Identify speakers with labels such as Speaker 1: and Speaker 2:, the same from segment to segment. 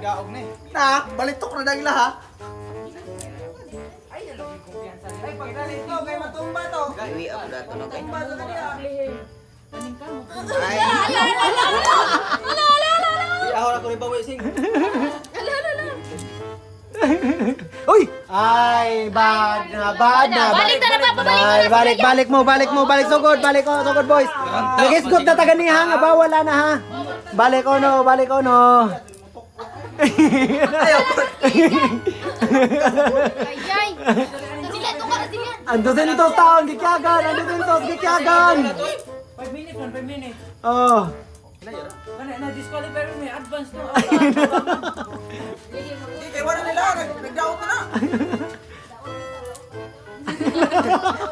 Speaker 1: gaog ni.
Speaker 2: Na, balitok na dagla ha.
Speaker 1: Ay, nalagay kumpiyansa. Ay, pagdalit to, kay matumba to.
Speaker 2: Iwi ako na to na kay.
Speaker 1: Matumba to kaniya.
Speaker 2: Ay. Iyaw na ko rin bawi sing. Uy! Ay, bad na.
Speaker 3: Balik na na, papabalik
Speaker 2: Ay, balik, sugod, sugod boys. Nag-isgot na taga niya nga, bawala na ha. Balik no.
Speaker 3: Ayay. Sila, ito ka na sila.
Speaker 2: Ando din ito taon, gikyagan.
Speaker 1: 5 minutes, 5 minutes.
Speaker 2: Oh.
Speaker 1: Na-disqualify rin, may advance to.
Speaker 4: Hindi, kaya wala nila. Nag-down ko na.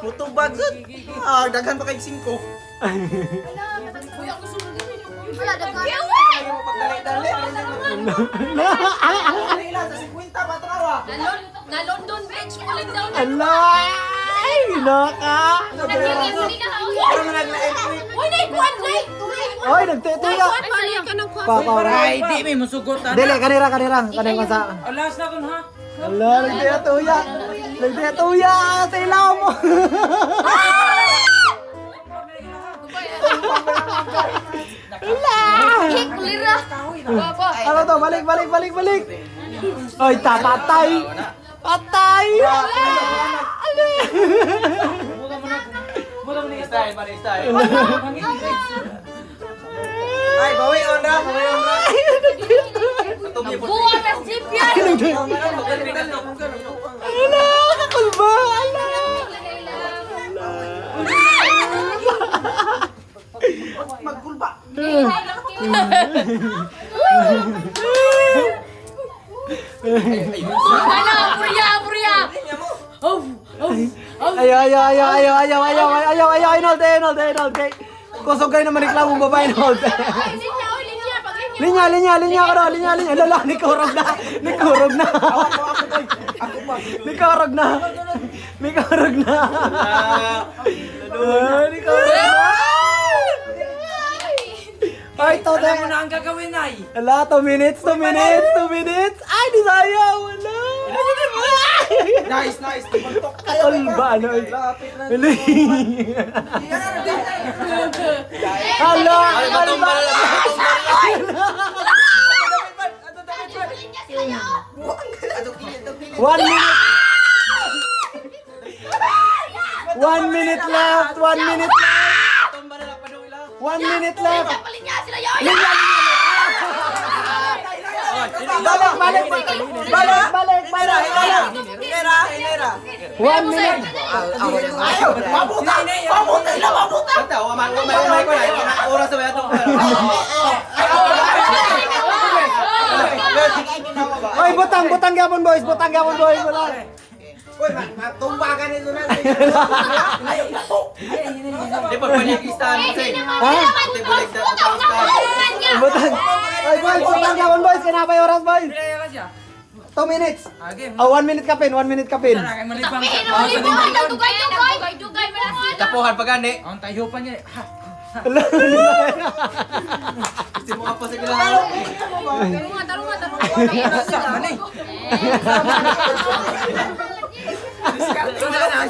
Speaker 4: Mutubad sud. Daghan pa kay 5.
Speaker 3: Wala, daghan.
Speaker 4: Ayaw mo pagdali-dali. Nila sa 50 patrawa.
Speaker 3: Na London Bridge, ulit daw na.
Speaker 2: Alay! Naka!
Speaker 3: Nagkirigin mo nila.
Speaker 4: Pero nag-na-entry.
Speaker 3: Uy, naikuan, nay!
Speaker 2: Oy, nagtutuya!
Speaker 3: Naikuan ka ng kuwan.
Speaker 2: Papa,
Speaker 1: Ay, di may musugot.
Speaker 2: Dili, kanira. Kanira masa.
Speaker 1: Alas na kun ha.
Speaker 2: Ala, nagtutuya! Nagtutuya! Sa ilaw mo!
Speaker 3: Kick, lira. Baba.
Speaker 2: Ano to? Balik! Oy, patay! Patay!
Speaker 1: Mula mo na style.
Speaker 4: Ay, bawi on ra.
Speaker 3: Buwa na jeep yan.
Speaker 2: Ala, kakulba! Ala!
Speaker 4: Magkulba.
Speaker 3: Ano, purya.
Speaker 2: Ayaw, Inold. Kusog kayo naman reklamong babae, Inold.
Speaker 3: Linya, pag
Speaker 2: Linya ka daw, linya. Lala, nikurog na. Nikurog na. Ay, to
Speaker 1: Alam mo na ang gagawin ay.
Speaker 2: Ala, 2 minutes. Ay, di sayaw. Wala.
Speaker 4: Nice. Tumuntok.
Speaker 2: Kalba, ano?
Speaker 4: Lapit na.
Speaker 2: Hala, kalba. One minute. 1 minute left. 1 minute left.
Speaker 3: Palinya sila yun.
Speaker 2: Balik.
Speaker 4: Hinera.
Speaker 2: 1 minute.
Speaker 4: Ayaw. Mabuta. Oras ba ito?
Speaker 2: Oy, butang gapon boys. Wala.
Speaker 4: Uy, matumba ka nito na.
Speaker 1: Di pa panigistan mo sing.
Speaker 2: Ha? Butang. Oy, boys, butang gapon boys. Kinapay oras boys.
Speaker 1: Kaya ka siya.
Speaker 2: 2 minutes.
Speaker 1: Game.
Speaker 2: Oh, 1 minute kapin.
Speaker 1: Sana kay malibang sa.
Speaker 3: Dugay, malapit.
Speaker 4: Tapuhan pa gani.
Speaker 1: Ang tayo pa niya. Ha.
Speaker 4: Gusto mo pa sa kailangan.
Speaker 3: Tarungan.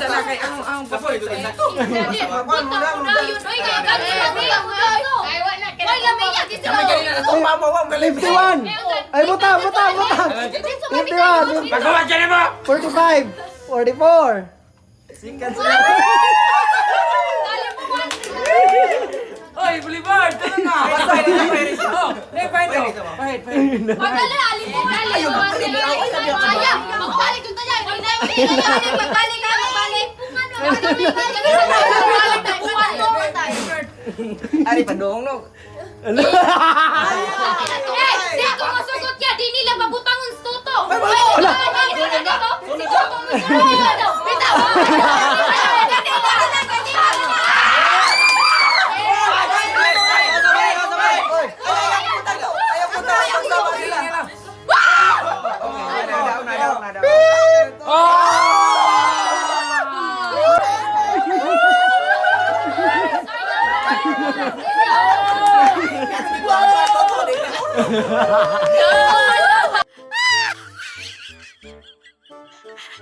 Speaker 1: Sana kay ang kapoy.
Speaker 2: Ay, 51. Ay, butang. 51.
Speaker 1: Pagawa dyan mo!
Speaker 2: 45. 44.
Speaker 1: Oy, Boulevard! Ito na! Oh, pahit. Ari pandong no.
Speaker 3: Di ko masugot ya, di nila mabutangon sa tuto.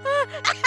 Speaker 3: Ah!